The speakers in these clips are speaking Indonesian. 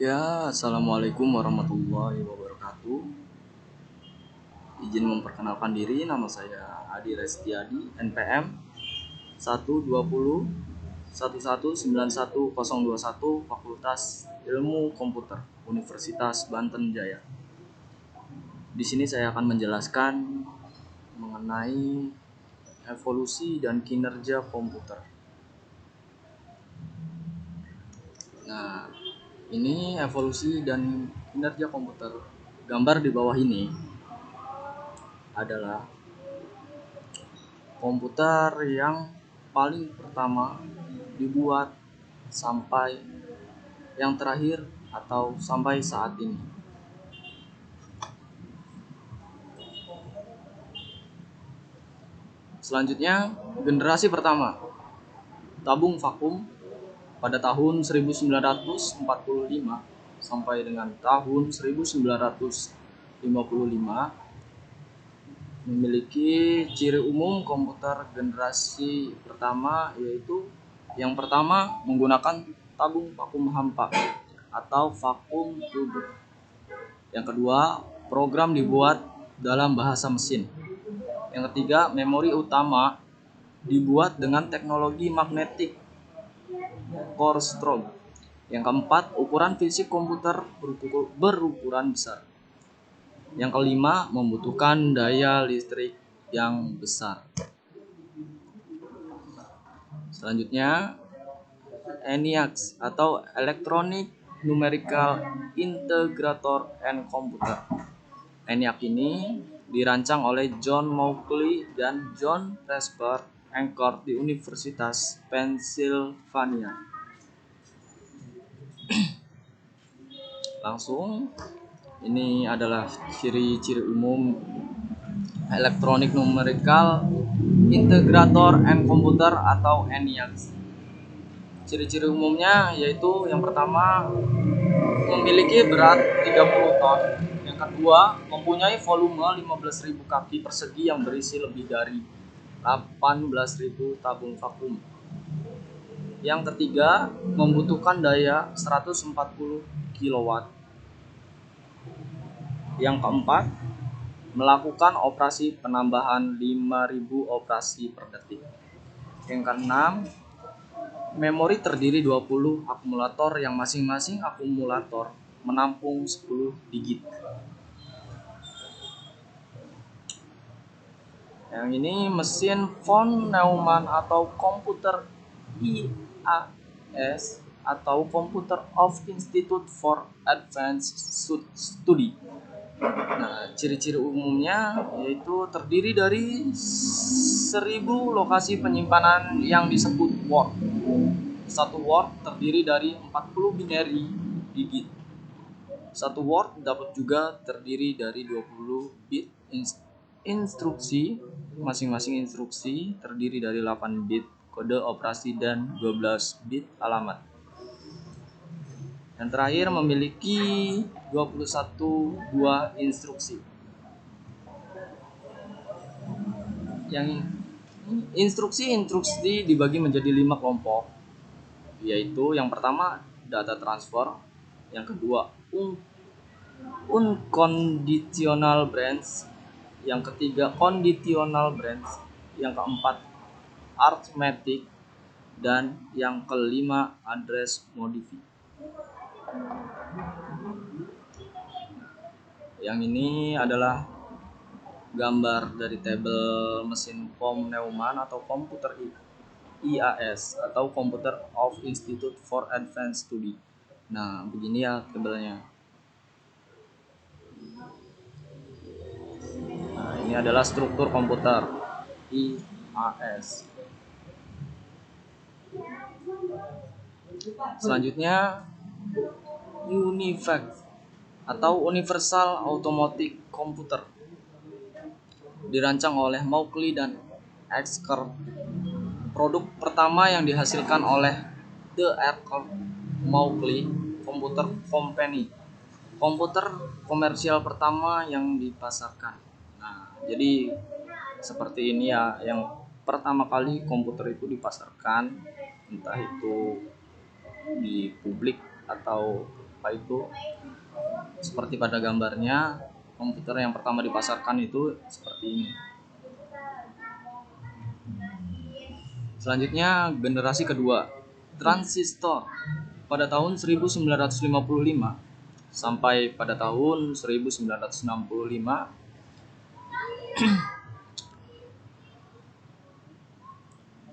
Ya, assalamualaikum warahmatullahi wabarakatuh. Izin memperkenalkan diri, nama saya Adi Restiadi, NPM 120 11911021 Fakultas Ilmu Komputer Universitas Banten Jaya. Di sini saya akan menjelaskan mengenai evolusi dan kinerja komputer. Nah, ini evolusi dan kinerja komputer. Gambar di bawah ini adalah komputer yang paling pertama dibuat sampai yang terakhir atau sampai saat ini. Selanjutnya, generasi pertama tabung vakum pada tahun 1945 sampai dengan tahun 1955 memiliki ciri umum komputer generasi pertama, yaitu yang pertama menggunakan tabung vakum hampa atau vacuum tube. Yang kedua, program dibuat dalam bahasa mesin. Yang ketiga, memori utama dibuat dengan teknologi magnetic core strobe. Yang keempat, ukuran fisik komputer berukuran besar. Yang kelima, membutuhkan daya listrik yang besar. Selanjutnya, ENIAC atau Electronic Numerical Integrator and Computer. ENIAC ini dirancang oleh John Mauchly dan John Presper Anchor di Universitas Pennsylvania. Langsung, ini adalah ciri-ciri umum Electronic Numerical Integrator and Computer atau ENIAC. Ciri-ciri umumnya yaitu yang pertama, memiliki berat 30 ton. Yang kedua, mempunyai volume 15.000 kaki persegi yang berisi lebih dari 18.000 tabung vakum. Yang ketiga, membutuhkan daya 140 kW. Yang keempat, melakukan operasi penambahan 5.000 operasi per detik. Yang keenam, memori terdiri 20 akumulator yang masing-masing akumulator menampung 10 digit. Yang ini mesin von Neumann atau komputer IAS atau Computer of Institute for Advanced Study. Nah, ciri-ciri umumnya yaitu terdiri dari 1000 lokasi penyimpanan yang disebut word. Satu word terdiri dari 40 binary digit. Satu word dapat juga terdiri dari 20 bit instruksi. Masing-masing instruksi terdiri dari 8 bit kode operasi dan 12 bit alamat. Yang terakhir memiliki 21 buah instruksi. Yang instruksi dibagi menjadi 5 kelompok, yaitu yang pertama data transfer, yang kedua unconditional branch, yang ketiga conditional branch, yang keempat arithmetic, dan yang kelima address modify. Yang ini adalah gambar dari tabel mesin von Neumann atau komputer IAS atau Computer of Institute for Advanced Study. Nah, begini ya tabelnya. Nah, ini adalah struktur komputer IAS. Selanjutnya, UNIVAC atau Universal Automatic Computer dirancang oleh Mauchly dan Anchor. Produk pertama yang dihasilkan oleh The Anchor Mauchly Computer Company, komputer komersial pertama yang dipasarkan. Nah, jadi seperti ini ya, yang pertama kali komputer itu dipasarkan, entah itu di publik atau apa itu. Seperti pada gambarnya, komputer yang pertama dipasarkan itu seperti ini. Selanjutnya generasi kedua, transistor. Pada tahun 1955 sampai pada tahun 1965,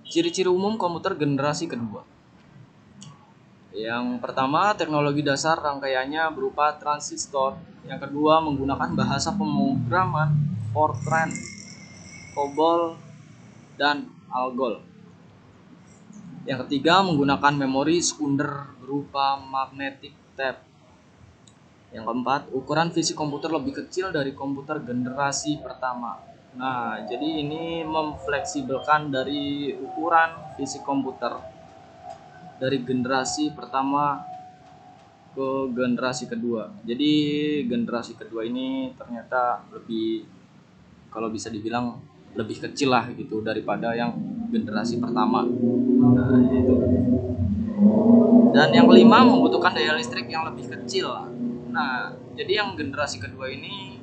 ciri-ciri umum komputer generasi kedua. Yang pertama, teknologi dasar rangkaiannya berupa transistor. Yang kedua, menggunakan bahasa pemrograman Fortran, COBOL, dan ALGOL. Yang ketiga, menggunakan memori sekunder berupa magnetic tape. Yang keempat, ukuran fisik komputer lebih kecil dari komputer generasi pertama. Nah, jadi ini memfleksibelkan dari ukuran fisik komputer dari generasi pertama ke generasi kedua. Jadi generasi kedua ini ternyata lebih, kalau bisa dibilang lebih kecil lah gitu daripada yang generasi pertama. Nah, itu. Dan yang kelima, membutuhkan daya listrik yang lebih kecil. Nah, jadi yang generasi kedua ini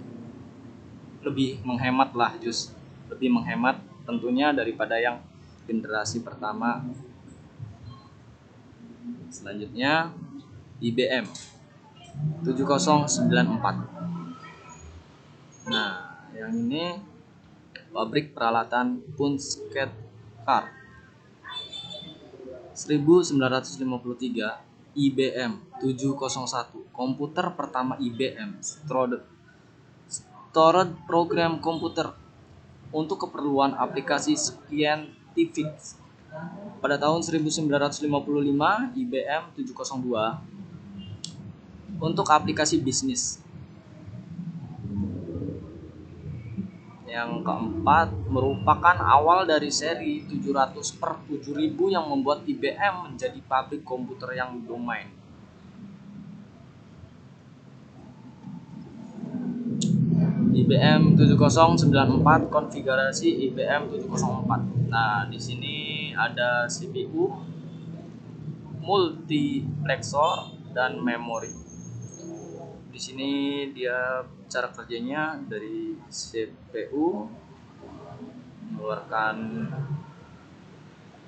lebih menghemat lah, lebih menghemat tentunya daripada yang generasi pertama. Selanjutnya IBM 7094. Nah, yang ini pabrik peralatan Punchket Car. 1953, IBM 701, komputer pertama IBM, Stored Program Komputer untuk keperluan aplikasi saintifik. Pada tahun 1955, IBM 702 untuk aplikasi bisnis. Yang keempat, merupakan awal dari seri 700/7000 yang membuat IBM menjadi pabrik komputer yang domain. IBM 7094, konfigurasi IBM 704. Nah, di sini ada CPU, multiplexor, dan memori. Di sini dia cara kerjanya dari CPU mengeluarkan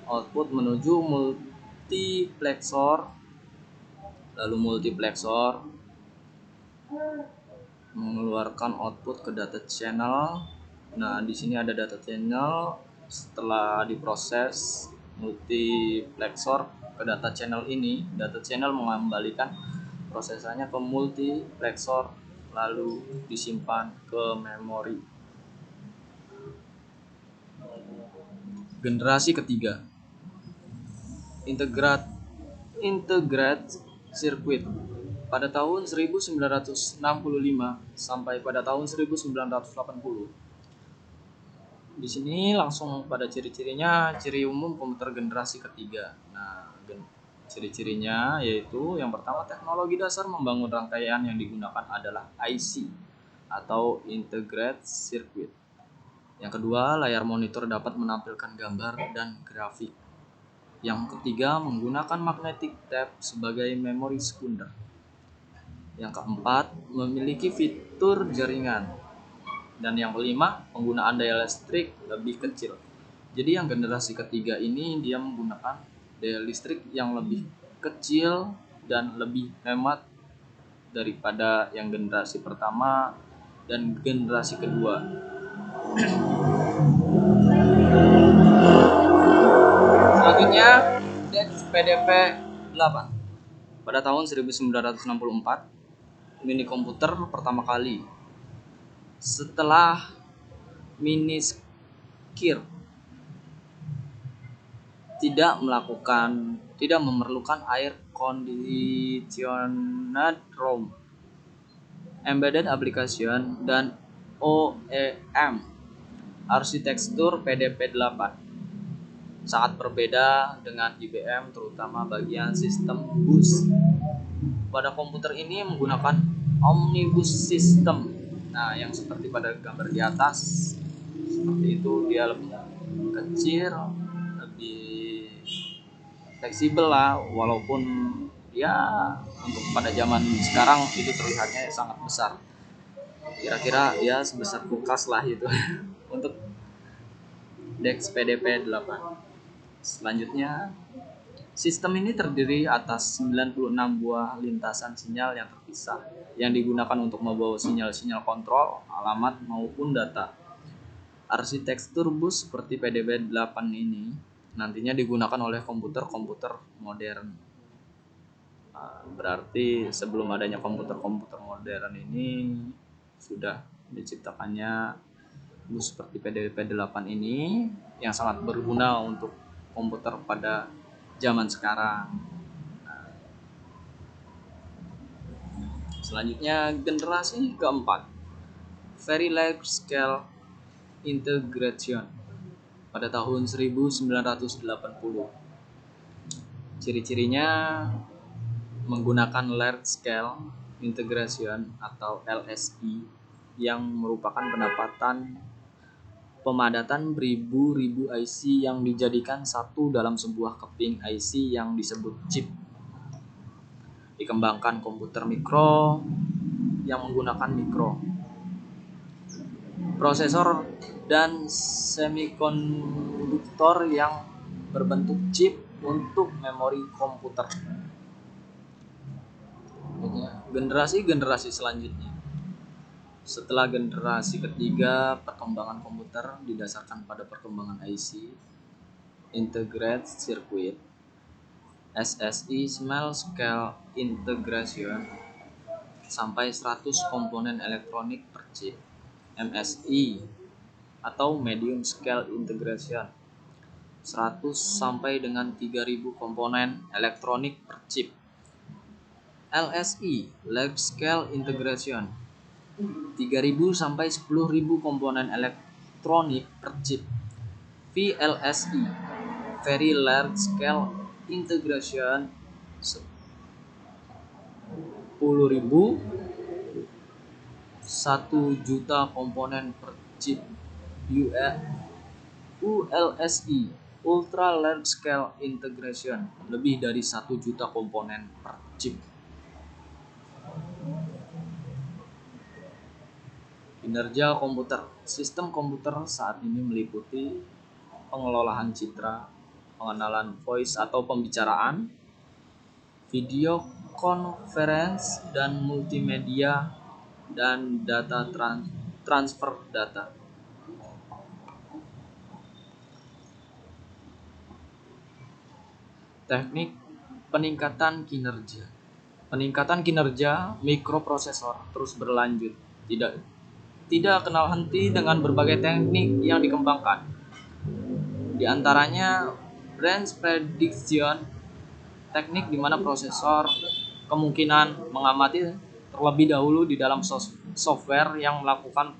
output menuju multiplexor, lalu multiplexor mengeluarkan output ke data channel. Nah, di sini ada data channel. Setelah diproses multiplexor ke data channel ini, data channel mengembalikan prosesannya ke multiplexor lalu disimpan ke memori. Generasi ketiga, integrate circuit. Pada tahun 1965 sampai pada tahun 1980. Di sini langsung pada ciri-cirinya, ciri umum komputer generasi ketiga. Nah, ciri-cirinya yaitu yang pertama, teknologi dasar membangun rangkaian yang digunakan adalah IC atau integrated circuit. Yang kedua, layar monitor dapat menampilkan gambar dan grafik. Yang ketiga, menggunakan magnetic tape sebagai memori sekunder. Yang keempat, memiliki fitur jaringan. Dan yang kelima, penggunaan daya listrik lebih kecil. Jadi yang generasi ketiga ini dia menggunakan daya listrik yang lebih kecil dan lebih hemat daripada yang generasi pertama dan generasi kedua. Selanjutnya, PDP 8. Pada tahun 1964, mini komputer pertama kali setelah Miniskir tidak memerlukan air conditioned room, embedded application, dan OEM. Arsitektur PDP-8 sangat berbeda dengan IBM, terutama bagian sistem bus. Pada komputer ini menggunakan omnibus system. Nah, yang seperti pada gambar di atas, seperti itu, dia lebih kecil, lebih fleksibel lah, walaupun ya untuk pada zaman sekarang itu terlihatnya sangat besar, kira-kira ya sebesar kulkas lah itu untuk DeX PDP 8. Selanjutnya, sistem ini terdiri atas 96 buah lintasan sinyal yang terpisah yang digunakan untuk membawa sinyal-sinyal kontrol, alamat maupun data. Arsitektur bus seperti PDP-8 ini nantinya digunakan oleh komputer-komputer modern. Berarti sebelum adanya komputer-komputer modern ini sudah diciptakannya bus seperti PDP-8 ini yang sangat berguna untuk komputer pada zaman sekarang. Selanjutnya generasi keempat, Very Large Scale Integration pada tahun 1980. Ciri-cirinya menggunakan Large Scale Integration atau LSI yang merupakan pemadatan beribu-ribu IC yang dijadikan satu dalam sebuah keping IC yang disebut chip. Dikembangkan komputer mikro yang menggunakan mikro prosesor dan semikonduktor yang berbentuk chip untuk memori komputer. Generasi selanjutnya, setelah generasi ketiga, perkembangan komputer didasarkan pada perkembangan IC, Integrated Circuit, SSI Small Scale Integration, sampai 100 komponen elektronik per chip, MSI, atau Medium Scale Integration, 100 sampai dengan 3000 komponen elektronik per chip, LSI, Large Scale Integration, 3000 sampai 10.000 komponen elektronik per chip, VLSI, Very Large Scale Integration, 10.000 1.000.000 komponen per chip, ULSI, Ultra Large Scale Integration, lebih dari 1.000.000 komponen per chip. Kinerja komputer. Sistem komputer saat ini meliputi pengelolaan citra, pengenalan voice atau pembicaraan, video conference dan multimedia, dan data transfer data. Teknik peningkatan kinerja. Peningkatan kinerja mikroprosesor terus berlanjut, tidak kenal henti dengan berbagai teknik yang dikembangkan. Di antaranya branch prediction, teknik di mana prosesor kemungkinan mengamati terlebih dahulu di dalam software yang melakukan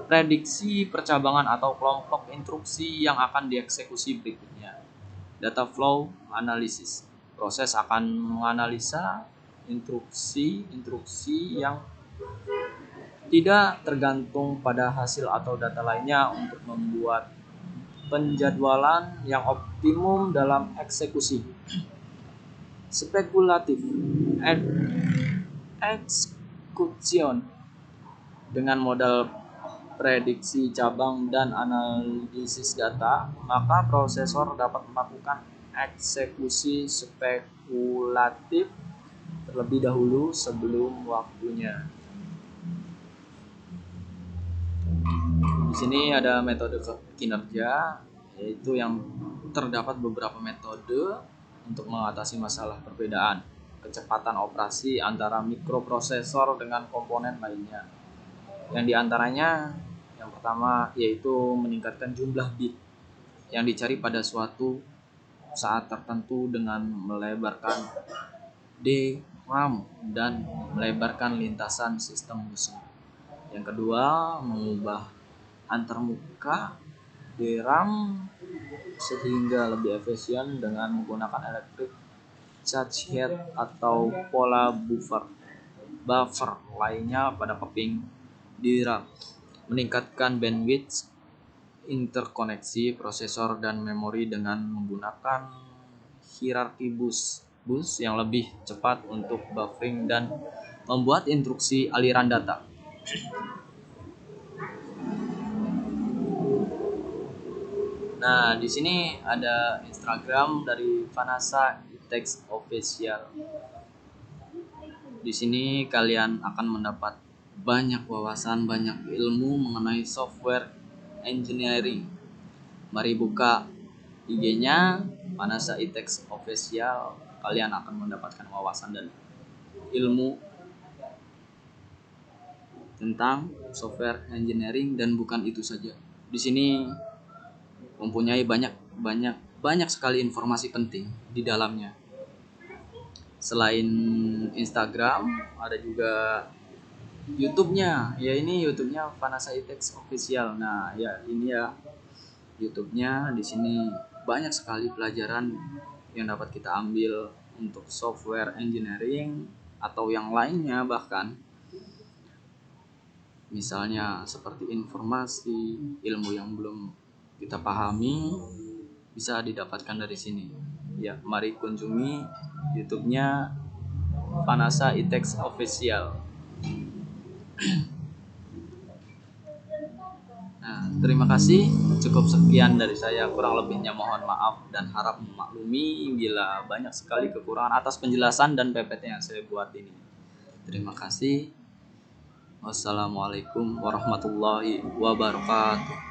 prediksi percabangan atau kelompok instruksi yang akan dieksekusi berikutnya. Data flow analysis, proses akan menganalisa instruksi yang tidak tergantung pada hasil atau data lainnya untuk membuat penjadwalan yang optimum dalam eksekusi. Spekulatif execution, dengan modal prediksi cabang dan analisis data, maka prosesor dapat melakukan eksekusi spekulatif terlebih dahulu sebelum waktunya. Di sini ada metode kinerja, yaitu yang terdapat beberapa metode untuk mengatasi masalah perbedaan kecepatan operasi antara mikroprosesor dengan komponen lainnya. Yang diantaranya, yang pertama yaitu meningkatkan jumlah bit yang dicari pada suatu saat tertentu dengan melebarkan DRAM dan melebarkan lintasan sistem musuh. Yang kedua, mengubah antarmuka DRAM sehingga lebih efisien dengan menggunakan electric charge head atau pola buffer lainnya pada keping DRAM. Meningkatkan bandwidth interkoneksi prosesor dan memori dengan menggunakan hierarki bus bus yang lebih cepat untuk buffering dan membuat instruksi aliran data. Nah, di sini ada Instagram dari Vanessa Itex Official. Di sini kalian akan mendapat banyak wawasan, banyak ilmu mengenai software engineering. Mari buka IG-nya Vanessa Itex Official. Kalian akan mendapatkan wawasan dan ilmu tentang software engineering, dan bukan itu saja. Di sini mempunyai banyak sekali informasi penting di dalamnya. Selain Instagram, ada juga YouTube-nya. Ya, ini YouTube-nya Vanessa Itex Official. Nah, ya ini ya YouTube-nya. Di sini banyak sekali pelajaran yang dapat kita ambil untuk software engineering atau yang lainnya, bahkan misalnya seperti informasi, ilmu yang belum kita pahami bisa didapatkan dari sini. Ya, mari kunjungi YouTube-nya Vanessa Itex Official. Nah, terima kasih. Cukup sekian dari saya. Kurang lebihnya mohon maaf dan harap memaklumi bila banyak sekali kekurangan atas penjelasan dan PPT yang saya buat ini. Terima kasih. Wassalamualaikum warahmatullahi wabarakatuh.